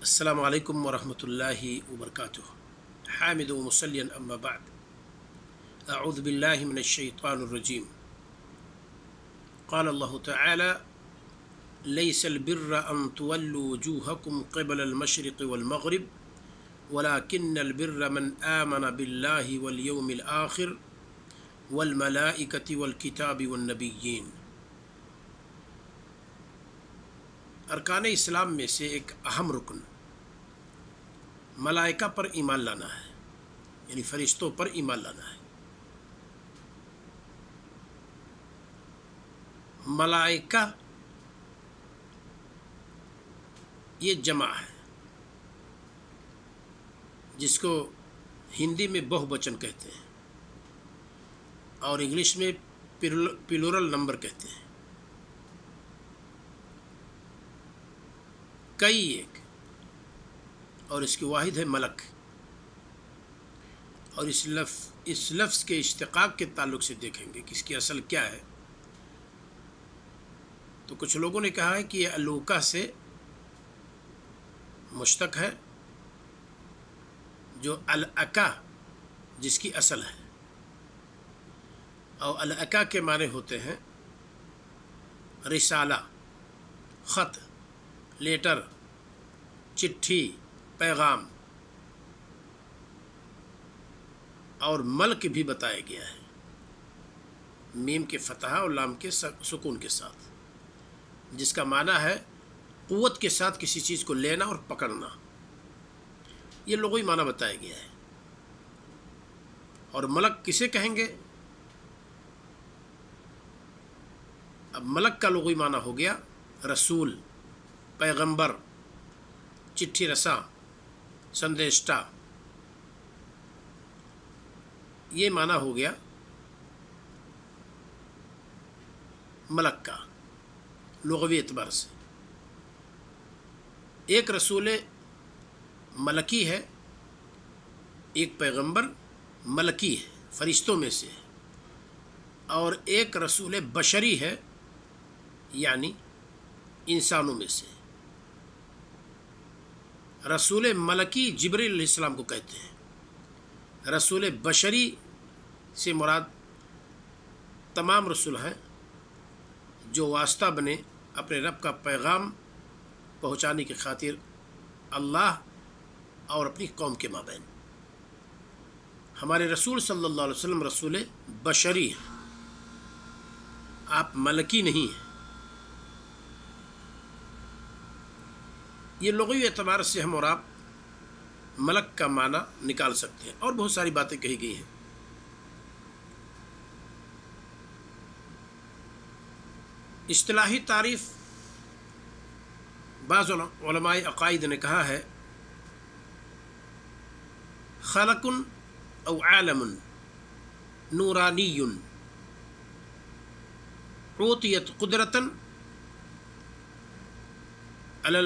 السلام علیکم ورحمۃ اللہ وبرکاتہ۔ حامد و مسلین اما بعد، اعوذ باللہ من الشیطان الرجیم۔ قال اللہ تعالی: لیس البر ان تولوا وجوہکم قبل المشرق والمغرب ولكن البر من آمن باللہ والیوم الآخر والملائکۃ والکتاب والنبیین۔ ارکان اسلام میں سے ایک اہم رکن ملائکہ پر ایمان لانا ہے، یعنی فرشتوں پر ایمان لانا ہے۔ ملائکہ یہ جمع ہے، جس کو ہندی میں بہو وچن کہتے ہیں اور انگلش میں پلورل نمبر کہتے ہیں۔ کئی ایک، اور اس کی واحد ہے ملک۔ اور اس لفظ کے اشتقاق کے تعلق سے دیکھیں گے کہ اس کی اصل کیا ہے۔ تو کچھ لوگوں نے کہا ہے کہ یہ الوکا سے مشتق ہے، جو الاکا جس کی اصل ہے، اور الاکا کے معنی ہوتے ہیں رسالہ، خط، لیٹر، چٹھی، پیغام، اور ملک بھی بتایا گیا ہے، میم کے فتحہ اور لام کے سکون کے ساتھ، جس کا معنی ہے قوت کے ساتھ کسی چیز کو لینا اور پکڑنا۔ یہ لغوی معنی بتایا گیا ہے۔ اور ملک کسے کہیں گے؟ اب ملک کا لغوی معنی ہو گیا رسول، پیغمبر، چٹھی رساں، سندیشٹا، یہ معنی ہو گیا ملک کا لغوی اعتبار سے۔ ایک رسول ملکی ہے، ایک پیغمبر ملکی ہے، فرشتوں میں سے ہے، اور ایک رسول بشری ہے، یعنی انسانوں میں سے۔ رسول ملکی جبریل علیہ السلام کو کہتے ہیں۔ رسول بشری سے مراد تمام رسول ہیں جو واسطہ بنے اپنے رب کا پیغام پہنچانے کی خاطر اللہ اور اپنی قوم کے مابین۔ ہمارے رسول صلی اللہ علیہ وسلم رسول بشری ہیں، آپ ملکی نہیں ہیں۔ یہ لغوی اعتبار سے ہم اور آپ ملک کا معنی نکال سکتے ہیں، اور بہت ساری باتیں کہی گئی ہیں۔ اصطلاحی تعریف بعض علماء عقائد نے کہا ہے: خلق او عالم نورانی عطیت قدرتا علی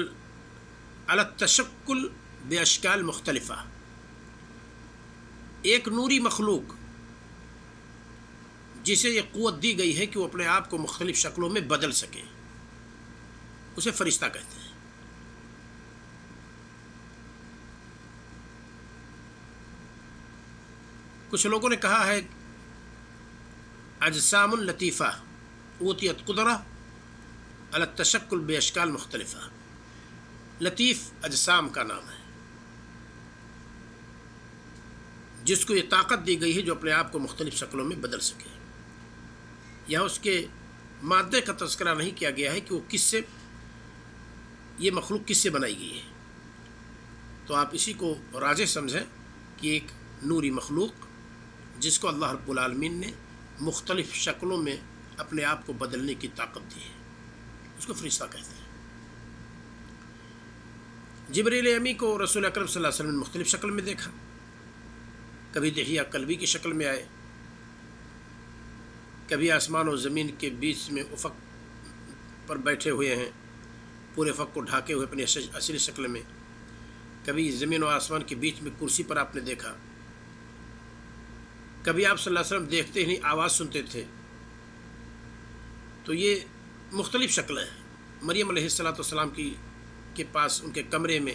التشکل باشکال مختلفہ۔ ایک نوری مخلوق جسے یہ قوت دی گئی ہے کہ وہ اپنے آپ کو مختلف شکلوں میں بدل سکے، اسے فرشتہ کہتے ہیں۔ کچھ لوگوں نے کہا ہے اجسام لطیفہ اوتیت قدرہ علی التشکل باشکال مختلفہ۔ لطیف اجسام کا نام ہے، جس کو یہ طاقت دی گئی ہے جو اپنے آپ کو مختلف شکلوں میں بدل سکے۔ یہاں اس کے مادے کا تذکرہ نہیں کیا گیا ہے کہ وہ کس سے، یہ مخلوق کس سے بنائی گئی ہے۔ تو آپ اسی کو راجح سمجھیں کہ ایک نوری مخلوق جس کو اللہ رب العالمین نے مختلف شکلوں میں اپنے آپ کو بدلنے کی طاقت دی ہے، اس کو فرشتہ کہتے ہیں۔ جبریل امی کو رسول اکرم صلی اللہ علیہ وسلم نے مختلف شکل میں دیکھا۔ کبھی دحیہ کلبی کی شکل میں آئے، کبھی آسمان و زمین کے بیچ میں افق پر بیٹھے ہوئے ہیں، پورے افق کو ڈھاکے ہوئے اپنی اصلی شکل میں۔ کبھی زمین و آسمان کے بیچ میں کرسی پر آپ نے دیکھا۔ کبھی آپ صلی اللہ علیہ وسلم دیکھتے ہی نہیں، آواز سنتے تھے۔ تو یہ مختلف شکلیں ہیں۔ مریم علیہ السلام کے پاس ان کے کمرے میں